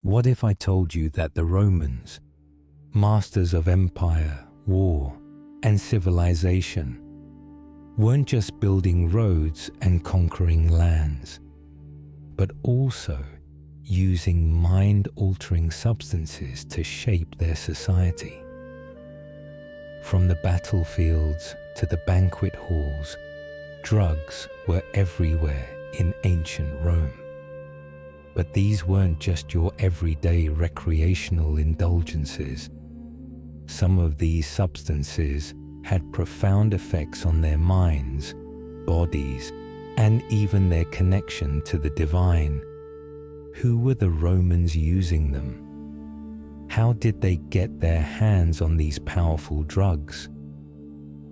What if I told you that the Romans, masters of empire, war, and civilization, weren't just building roads and conquering lands, but also using mind-altering substances to shape their society? From the battlefields to the banquet halls, drugs were everywhere in ancient Rome. But these weren't just your everyday recreational indulgences. Some of these substances had profound effects on their minds, bodies, and even their connection to the divine. Who were the Romans using them? How did they get their hands on these powerful drugs?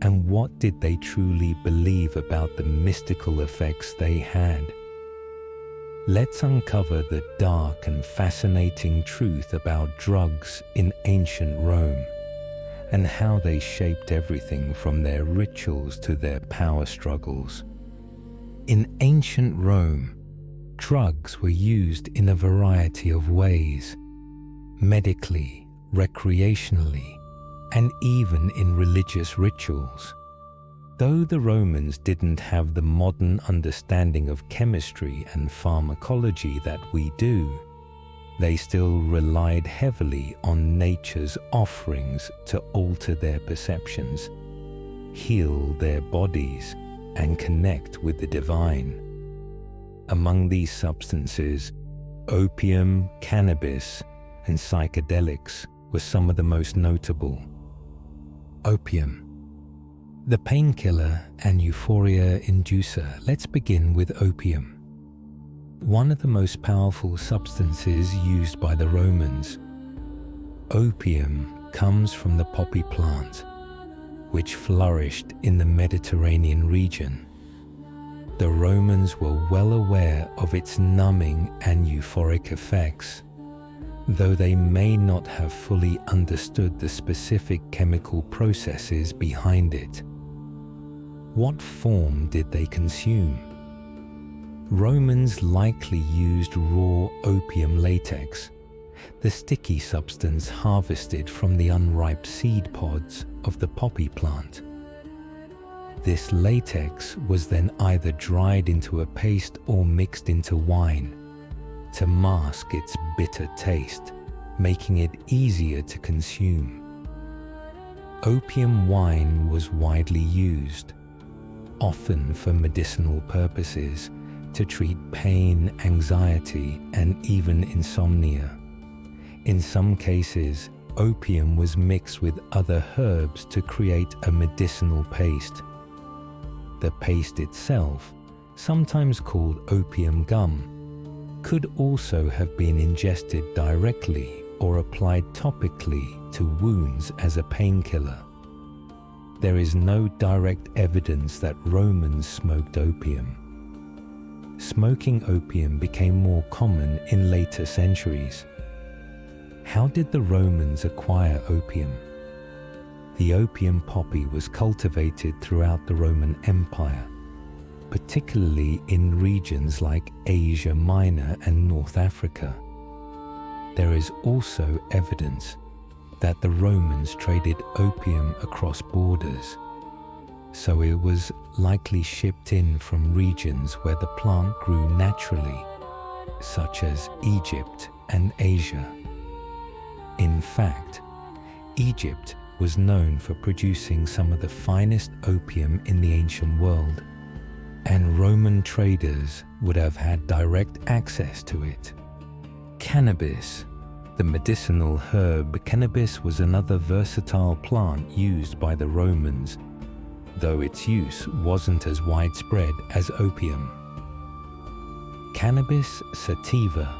And what did they truly believe about the mystical effects they had? Let's uncover the dark and fascinating truth about drugs in ancient Rome and how they shaped everything from their rituals to their power struggles. In ancient Rome, drugs were used in a variety of ways, medically, recreationally, and even in religious rituals. Though the Romans didn't have the modern understanding of chemistry and pharmacology that we do, they still relied heavily on nature's offerings to alter their perceptions, heal their bodies, and connect with the divine. Among these substances, opium, cannabis, and psychedelics were some of the most notable. Opium, the painkiller and euphoria inducer. Let's begin with opium. One of the most powerful substances used by the Romans. Opium comes from the poppy plant, which flourished in the Mediterranean region. The Romans were well aware of its numbing and euphoric effects, though they may not have fully understood the specific chemical processes behind it. What form did they consume? Romans likely used raw opium latex, the sticky substance harvested from the unripe seed pods of the poppy plant. This latex was then either dried into a paste or mixed into wine to mask its bitter taste, making it easier to consume. Opium wine was widely used, often for medicinal purposes, to treat pain, anxiety, and even insomnia. In some cases, opium was mixed with other herbs to create a medicinal paste. The paste itself, sometimes called opium gum, could also have been ingested directly or applied topically to wounds as a painkiller. There is no direct evidence that Romans smoked opium. Smoking opium became more common in later centuries. How did the Romans acquire opium? The opium poppy was cultivated throughout the Roman Empire, particularly in regions like Asia Minor and North Africa. There is also evidence that the Romans traded opium across borders, so it was likely shipped in from regions where the plant grew naturally, such as Egypt and Asia. In fact, Egypt was known for producing some of the finest opium in the ancient world, and Roman traders would have had direct access to it. Cannabis, the medicinal herb. Cannabis was another versatile plant used by the Romans, though its use wasn't as widespread as opium. Cannabis sativa,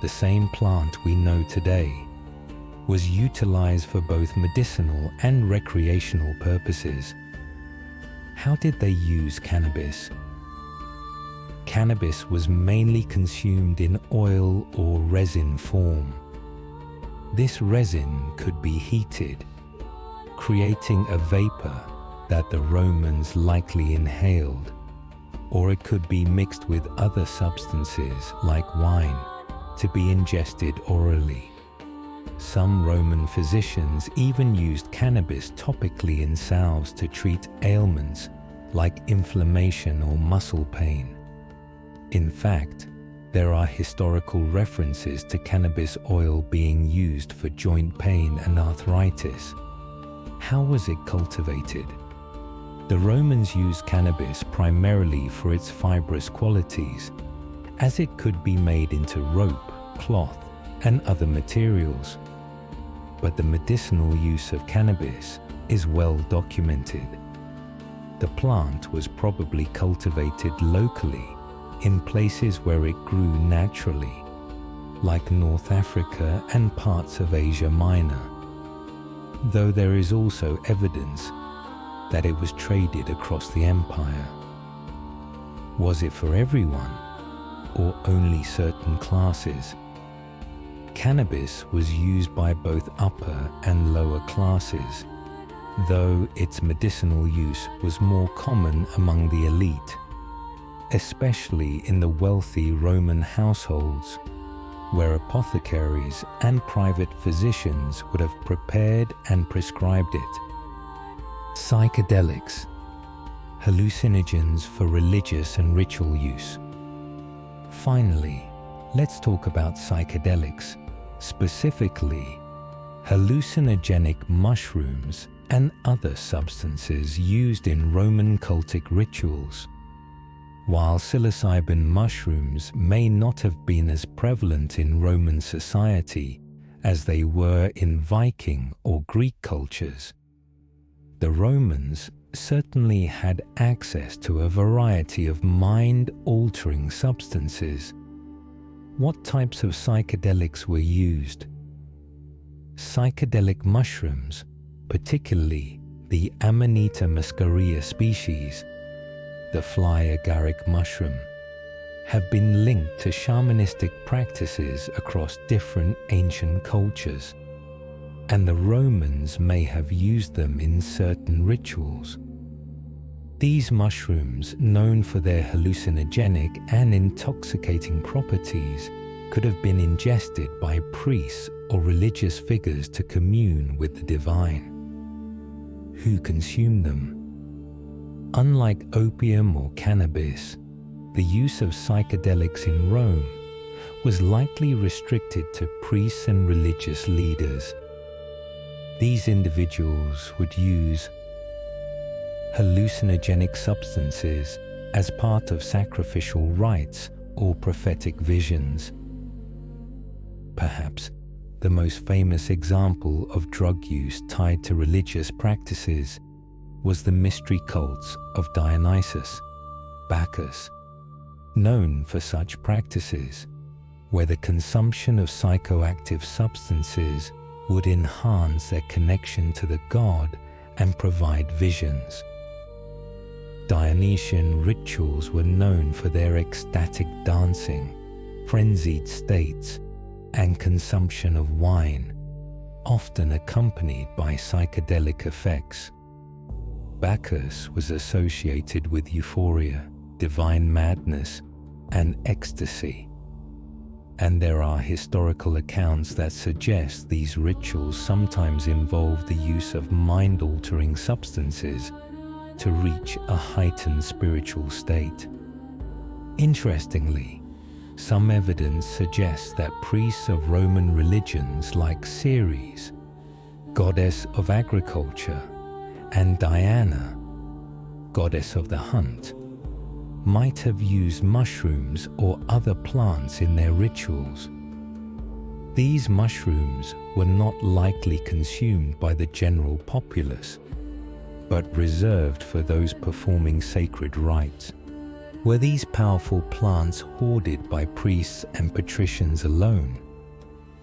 the same plant we know today, was utilized for both medicinal and recreational purposes. How did they use cannabis? Cannabis was mainly consumed in oil or resin form. This resin could be heated, creating a vapor that the Romans likely inhaled, or it could be mixed with other substances like wine to be ingested orally. Some Roman physicians even used cannabis topically in salves to treat ailments like inflammation or muscle pain. In fact, there are historical references to cannabis oil being used for joint pain and arthritis. How was it cultivated? The Romans used cannabis primarily for its fibrous qualities, as it could be made into rope, cloth, and other materials. But the medicinal use of cannabis is well documented. The plant was probably cultivated locally in places where it grew naturally, like North Africa and parts of Asia Minor, though there is also evidence that it was traded across the empire. Was it for everyone, or only certain classes? Cannabis was used by both upper and lower classes, though its medicinal use was more common among the elite, especially in the wealthy Roman households, where apothecaries and private physicians would have prepared and prescribed it. Psychedelics, hallucinogens for religious and ritual use. Finally, let's talk about psychedelics, specifically hallucinogenic mushrooms and other substances used in Roman cultic rituals. While psilocybin mushrooms may not have been as prevalent in Roman society as they were in Viking or Greek cultures, the Romans certainly had access to a variety of mind-altering substances. What types of psychedelics were used? Psychedelic mushrooms, particularly the Amanita muscaria species, the fly agaric mushroom, have been linked to shamanistic practices across different ancient cultures, and the Romans may have used them in certain rituals. These mushrooms, known for their hallucinogenic and intoxicating properties, could have been ingested by priests or religious figures to commune with the divine. Who consumed them? Unlike opium or cannabis, the use of psychedelics in Rome was likely restricted to priests and religious leaders. These individuals would use hallucinogenic substances as part of sacrificial rites or prophetic visions. Perhaps the most famous example of drug use tied to religious practices was the mystery cults of Dionysus, Bacchus, known for such practices, where the consumption of psychoactive substances would enhance their connection to the god and provide visions. Dionysian rituals were known for their ecstatic dancing, frenzied states, and consumption of wine, often accompanied by psychedelic effects. Bacchus was associated with euphoria, divine madness, and ecstasy, and there are historical accounts that suggest these rituals sometimes involve the use of mind-altering substances to reach a heightened spiritual state. Interestingly, some evidence suggests that priests of Roman religions like Ceres, goddess of agriculture, and Diana, goddess of the hunt, might have used mushrooms or other plants in their rituals. These mushrooms were not likely consumed by the general populace, but reserved for those performing sacred rites. Were these powerful plants hoarded by priests and patricians alone?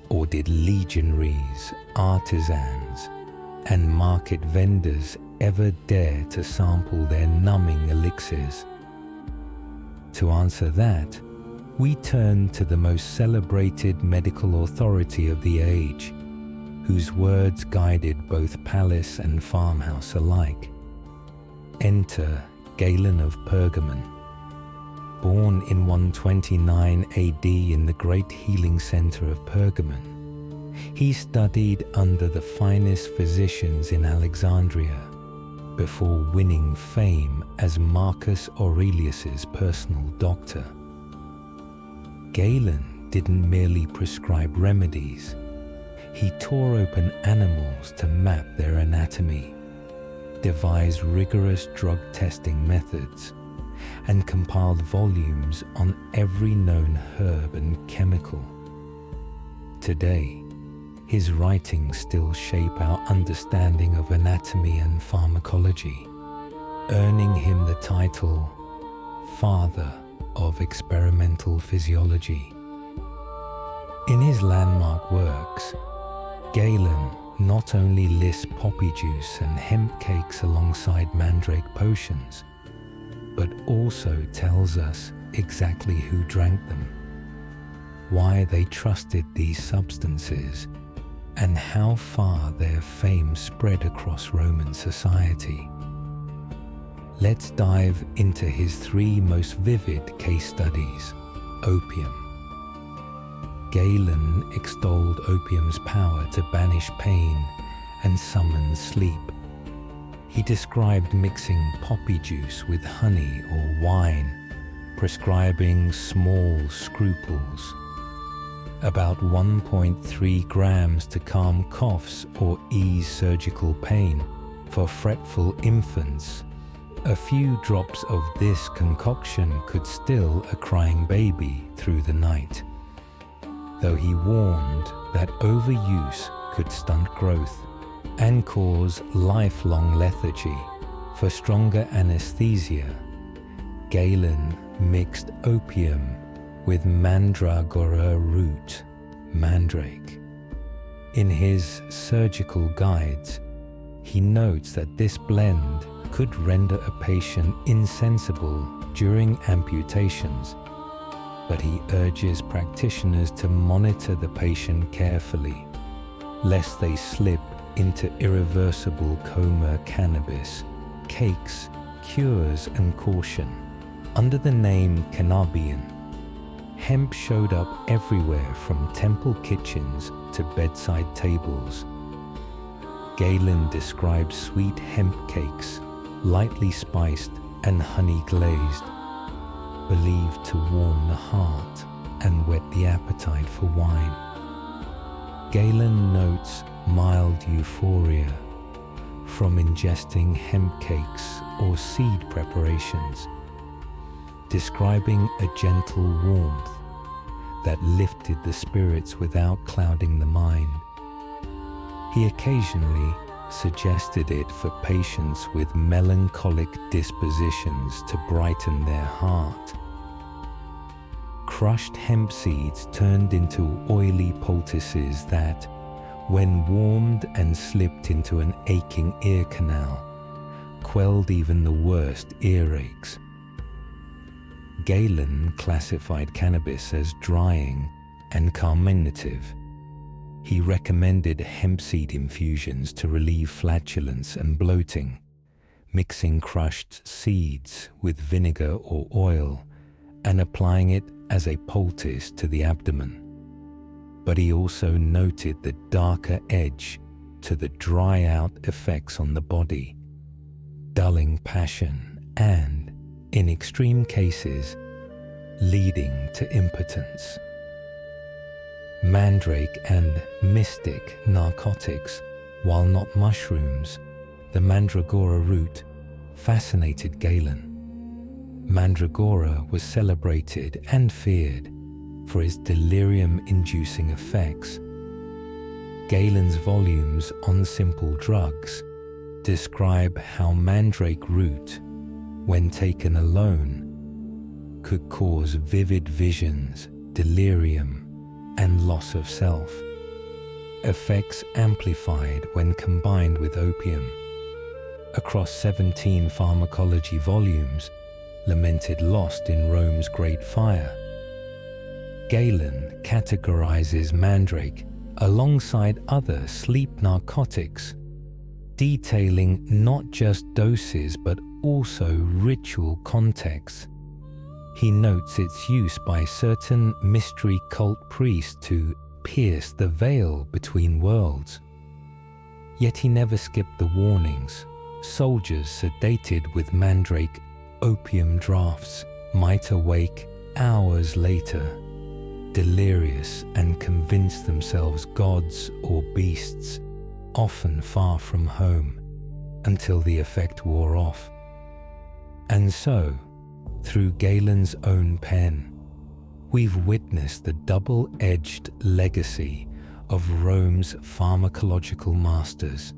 Or did legionaries, artisans, and market vendors ever dare to sample their numbing elixirs? To answer that, we turn to the most celebrated medical authority of the age, whose words guided both palace and farmhouse alike. Enter Galen of Pergamon. born in 129 AD in the great healing center of Pergamon, he studied under the finest physicians in Alexandria before winning fame as Marcus Aurelius's personal doctor. Galen didn't merely prescribe remedies. He tore open animals to map their anatomy, devised rigorous drug testing methods, and compiled volumes on every known herb and chemical. Today, his writings still shape our understanding of anatomy and pharmacology, earning him the title Father of Experimental Physiology. In his landmark works, Galen not only lists poppy juice and hemp cakes alongside mandrake potions, but also tells us exactly who drank them, why they trusted these substances, and how far their fame spread across Roman society. Let's dive into his three most vivid case studies. Opium. Galen extolled opium's power to banish pain and summon sleep. He described mixing poppy juice with honey or wine, prescribing small scruples, about 1.3 grams to calm coughs or ease surgical pain. For fretful infants, a few drops of this concoction could still a crying baby through the night, though he warned that overuse could stunt growth and cause lifelong lethargy. For stronger anesthesia, Galen mixed opium with mandragora root, mandrake. In his surgical guides, he notes that this blend could render a patient insensible during amputations, but he urges practitioners to monitor the patient carefully, lest they slip into irreversible coma. Cannabis, cakes, cures, and caution. Under the name cannabian, hemp showed up everywhere from temple kitchens to bedside tables. Galen describes sweet hemp cakes, lightly spiced and honey glazed, believed to warm the heart and whet the appetite for wine. Galen notes mild euphoria from ingesting hemp cakes or seed preparations, describing a gentle warmth that lifted the spirits without clouding the mind. He occasionally suggested it for patients with melancholic dispositions to brighten their heart. Crushed hemp seeds turned into oily poultices that, when warmed and slipped into an aching ear canal, quelled even the worst earaches. Galen classified cannabis as drying and carminative. He recommended hemp seed infusions to relieve flatulence and bloating, mixing crushed seeds with vinegar or oil and applying it as a poultice to the abdomen. But he also noted the darker edge to the dry-out effects on the body, dulling passion and, in extreme cases, leading to impotence. Mandrake and mystic narcotics, while not mushrooms, the mandragora root fascinated Galen. Mandragora was celebrated and feared for its delirium-inducing effects. Galen's volumes on simple drugs describe how mandrake root, when taken alone, could cause vivid visions, delirium, and loss of self, effects amplified when combined with opium. Across 17 pharmacology volumes, lamented lost in Rome's Great Fire, Galen categorizes mandrake alongside other sleep narcotics, detailing not just doses but also ritual contexts. He notes its use by certain mystery cult priests to pierce the veil between worlds. Yet he never skipped the warnings. Soldiers sedated with mandrake opium draughts might awake hours later, delirious and convince themselves gods or beasts, often far from home, until the effect wore off. And so, through Galen's own pen, we've witnessed the double-edged legacy of Rome's pharmacological masters.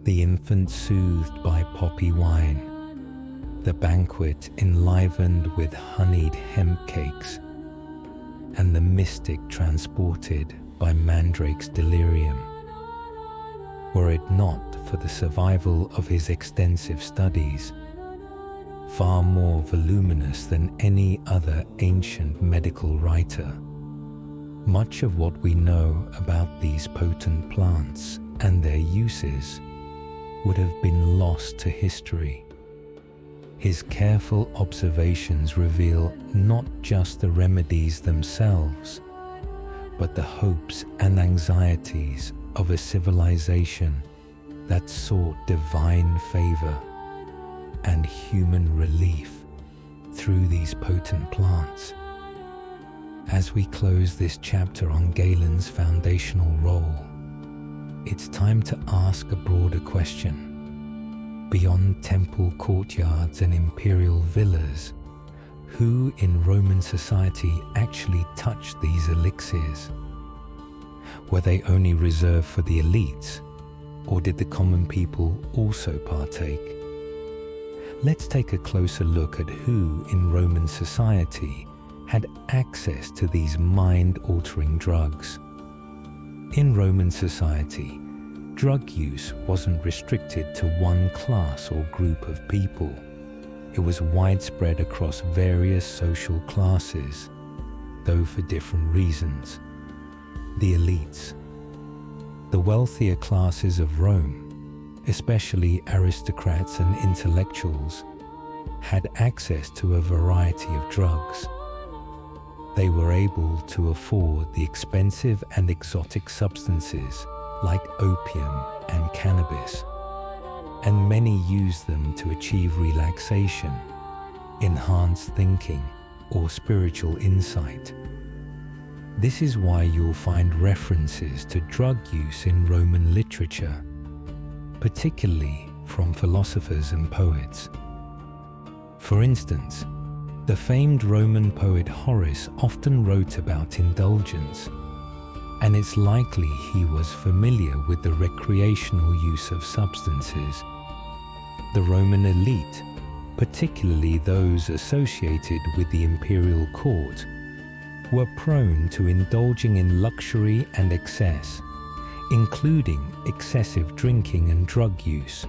The infant soothed by poppy wine, the banquet enlivened with honeyed hemp cakes, and the mystic transported by mandrake's delirium. Were it not for the survival of his extensive studies, far more voluminous than any other ancient medical writer, much of what we know about these potent plants and their uses would have been lost to history. His careful observations reveal not just the remedies themselves, but the hopes and anxieties of a civilization that sought divine favor and human relief through these potent plants. As we close this chapter on Galen's foundational role, it's time to ask a broader question. Beyond temple courtyards and imperial villas, who in Roman society actually touched these elixirs? Were they only reserved for the elites, or did the common people also partake? Let's take a closer look at who in Roman society had access to these mind-altering drugs. In Roman society, drug use wasn't restricted to one class or group of people. It was widespread across various social classes, though for different reasons. The elites. The wealthier classes of Rome, especially aristocrats and intellectuals, had access to a variety of drugs. They were able to afford the expensive and exotic substances like opium and cannabis, and many used them to achieve relaxation, enhance thinking, or spiritual insight. This is why you'll find references to drug use in Roman literature, particularly from philosophers and poets. For instance, the famed Roman poet Horace often wrote about indulgence, and it's likely he was familiar with the recreational use of substances. The Roman elite, particularly those associated with the imperial court, were prone to indulging in luxury and excess, including excessive drinking and drug use.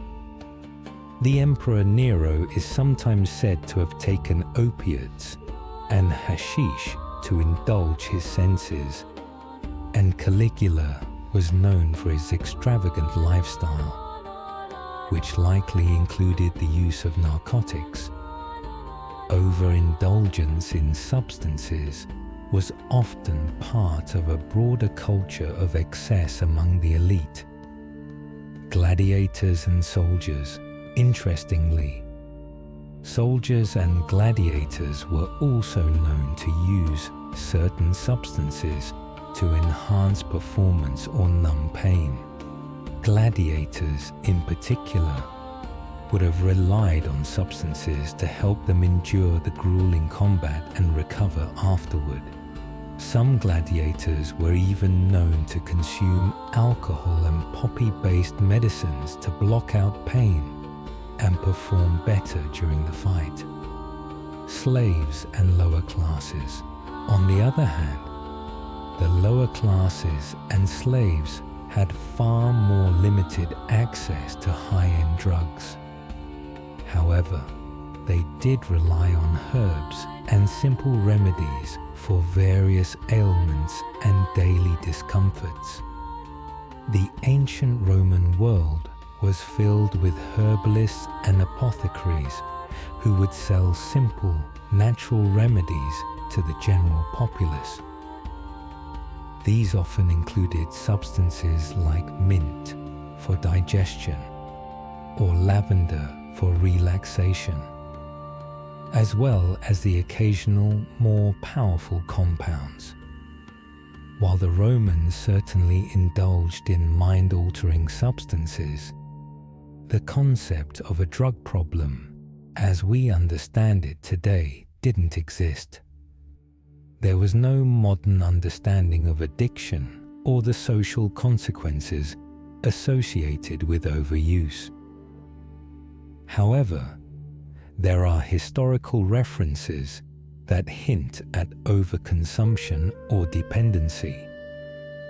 The Emperor Nero is sometimes said to have taken opiates and hashish to indulge his senses, and Caligula was known for his extravagant lifestyle, which likely included the use of narcotics. Overindulgence in substances was often part of a broader culture of excess among the elite. Gladiators and soldiers. Interestingly, soldiers and gladiators were also known to use certain substances to enhance performance or numb pain. Gladiators, in particular, would have relied on substances to help them endure the grueling combat and recover afterward. Some gladiators were even known to consume alcohol and poppy-based medicines to block out pain and perform better during the fight. Slaves and lower classes. On the other hand, the lower classes and slaves had far more limited access to high-end drugs. However, they did rely on herbs and simple remedies for various ailments and daily discomforts. The ancient Roman world was filled with herbalists and apothecaries who would sell simple natural remedies to the general populace. These often included substances like mint for digestion or lavender for relaxation, as well as the occasional more powerful compounds. While the Romans certainly indulged in mind-altering substances, the concept of a drug problem, as we understand it today, didn't exist. There was no modern understanding of addiction or the social consequences associated with overuse. However, there are historical references that hint at overconsumption or dependency,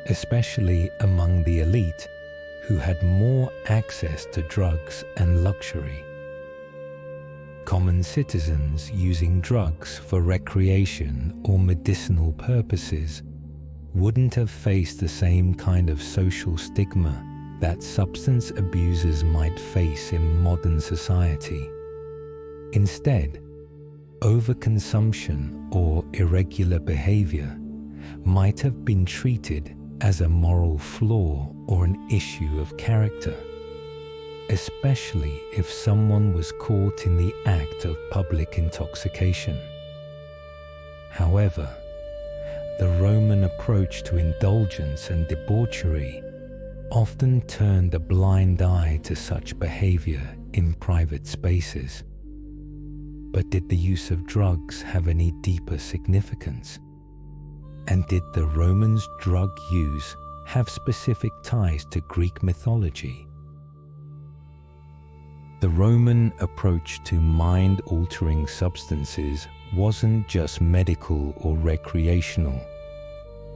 especially among the elite who had more access to drugs and luxury. Common citizens using drugs for recreation or medicinal purposes wouldn't have faced the same kind of social stigma that substance abusers might face in modern society. Instead, overconsumption or irregular behavior might have been treated as a moral flaw or an issue of character, especially if someone was caught in the act of public intoxication. However, the Roman approach to indulgence and debauchery often turned a blind eye to such behavior in private spaces. But did the use of drugs have any deeper significance? And did the Romans' drug use have specific ties to Greek mythology? The Roman approach to mind-altering substances wasn't just medical or recreational.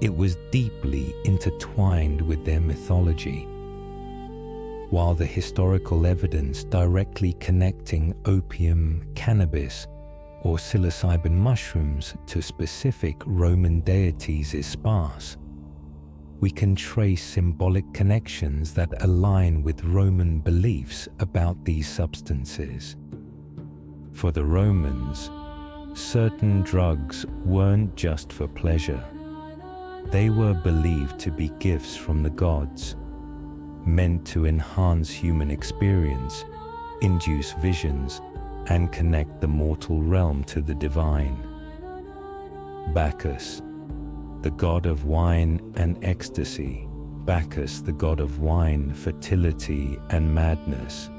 It was deeply intertwined with their mythology. While the historical evidence directly connecting opium, cannabis, or psilocybin mushrooms to specific Roman deities is sparse, we can trace symbolic connections that align with Roman beliefs about these substances. For the Romans, certain drugs weren't just for pleasure. They were believed to be gifts from the gods, meant to enhance human experience, induce visions, and connect the mortal realm to the divine. Bacchus, the god of wine and ecstasy, Bacchus, the god of wine, fertility, and madness,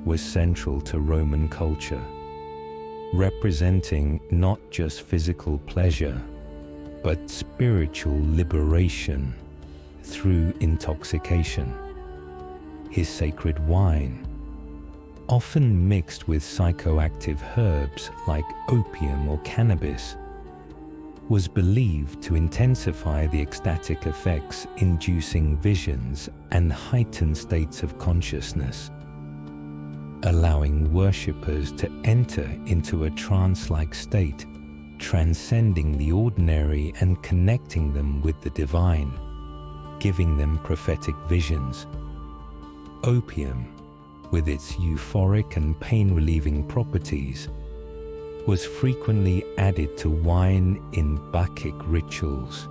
was central to Roman culture, representing not just physical pleasure, but spiritual liberation through intoxication. His sacred wine, often mixed with psychoactive herbs like opium or cannabis, was believed to intensify the ecstatic effects, inducing visions and heightened states of consciousness, allowing worshippers to enter into a trance-like state, transcending the ordinary and connecting them with the divine, giving them prophetic visions. Opium, with its euphoric and pain-relieving properties, was frequently added to wine in Bacchic rituals,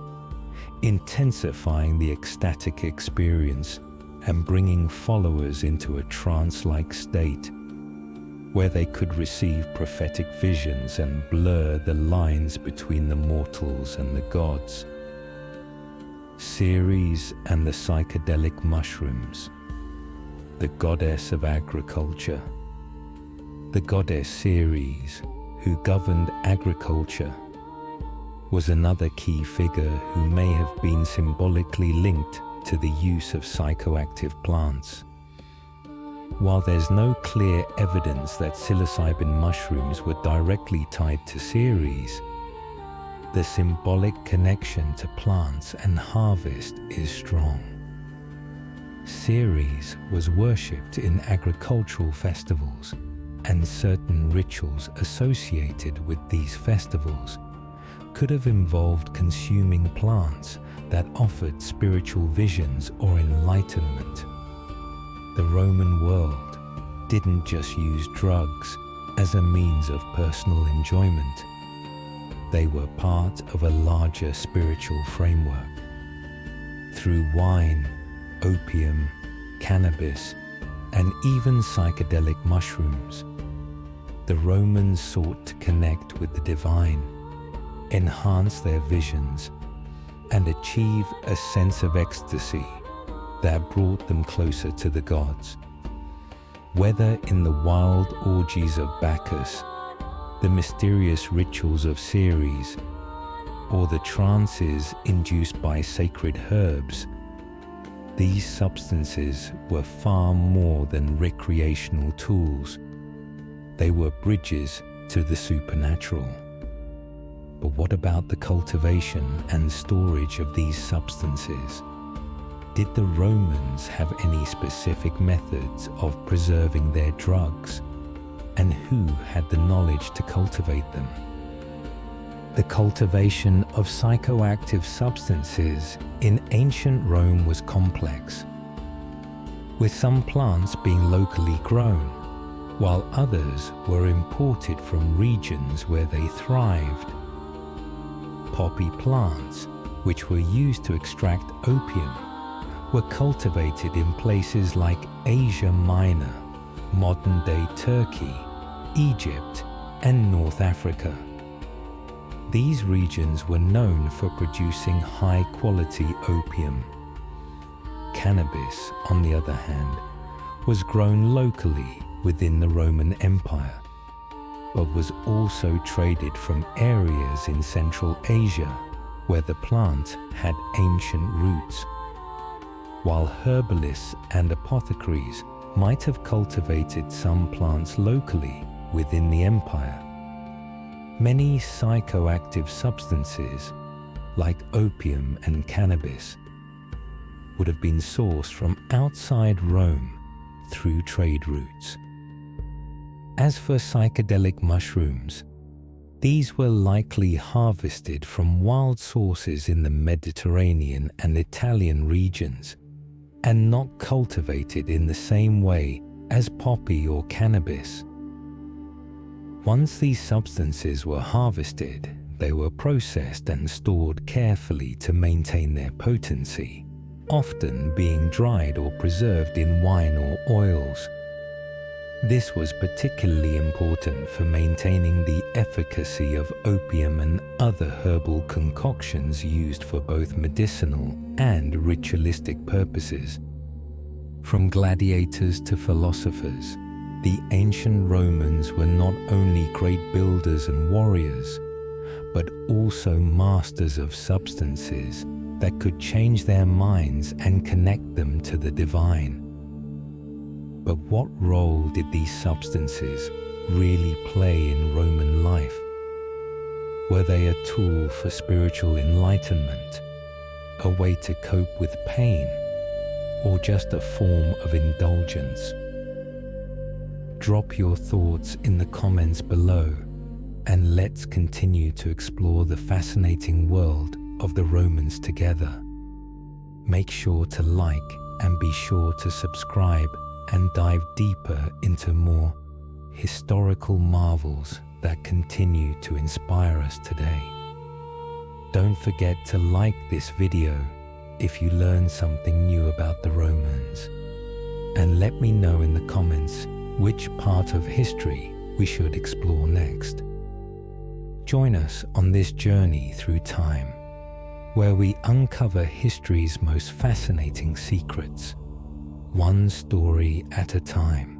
intensifying the ecstatic experience and bringing followers into a trance-like state, where they could receive prophetic visions and blur the lines between the mortals and the gods. Ceres and the psychedelic mushrooms, the goddess of agriculture. The goddess Ceres, who governed agriculture, was another key figure who may have been symbolically linked to the use of psychoactive plants. While there's no clear evidence that psilocybin mushrooms were directly tied to Ceres, the symbolic connection to plants and harvest is strong. Ceres was worshipped in agricultural festivals, and certain rituals associated with these festivals could have involved consuming plants that offered spiritual visions or enlightenment. The Roman world didn't just use drugs, as a means of personal enjoyment. They were part of a larger spiritual framework. Through wine, opium, cannabis, and even psychedelic mushrooms, the Romans sought to connect with the divine, enhance their visions, and achieve a sense of ecstasy that brought them closer to the gods. Whether in the wild orgies of Bacchus, the mysterious rituals of Ceres, or the trances induced by sacred herbs, these substances were far more than recreational tools. They were bridges to the supernatural. But what about the cultivation and storage of these substances? Did the Romans have any specific methods of preserving their drugs? And who had the knowledge to cultivate them? The cultivation of psychoactive substances in ancient Rome was complex, with some plants being locally grown, while others were imported from regions where they thrived. Poppy plants, which were used to extract opium, were cultivated in places like Asia Minor, modern-day Turkey, Egypt, and North Africa. These regions were known for producing high-quality opium. Cannabis, on the other hand, was grown locally within the Roman Empire, but was also traded from areas in Central Asia where the plant had ancient roots. While herbalists and apothecaries might have cultivated some plants locally within the empire, many psychoactive substances, like opium and cannabis, would have been sourced from outside Rome through trade routes. As for psychedelic mushrooms, these were likely harvested from wild sources in the Mediterranean and Italian regions, and not cultivated in the same way as poppy or cannabis. Once these substances were harvested, they were processed and stored carefully to maintain their potency, often being dried or preserved in wine or oils. This was particularly important for maintaining the efficacy of opium and other herbal concoctions used for both medicinal and ritualistic purposes. From gladiators to philosophers, the ancient Romans were not only great builders and warriors, but also masters of substances that could change their minds and connect them to the divine. But what role did these substances really play in Roman life? Were they a tool for spiritual enlightenment, a way to cope with pain, or just a form of indulgence? Drop your thoughts in the comments below, and let's continue to explore the fascinating world of the Romans together. Make sure to like and be sure to subscribe and dive deeper into more historical marvels that continue to inspire us today. Don't forget to like this video if you learned something new about the Romans, and let me know in the comments which part of history we should explore next. Join us on this journey through time, where we uncover history's most fascinating secrets, one story at a time.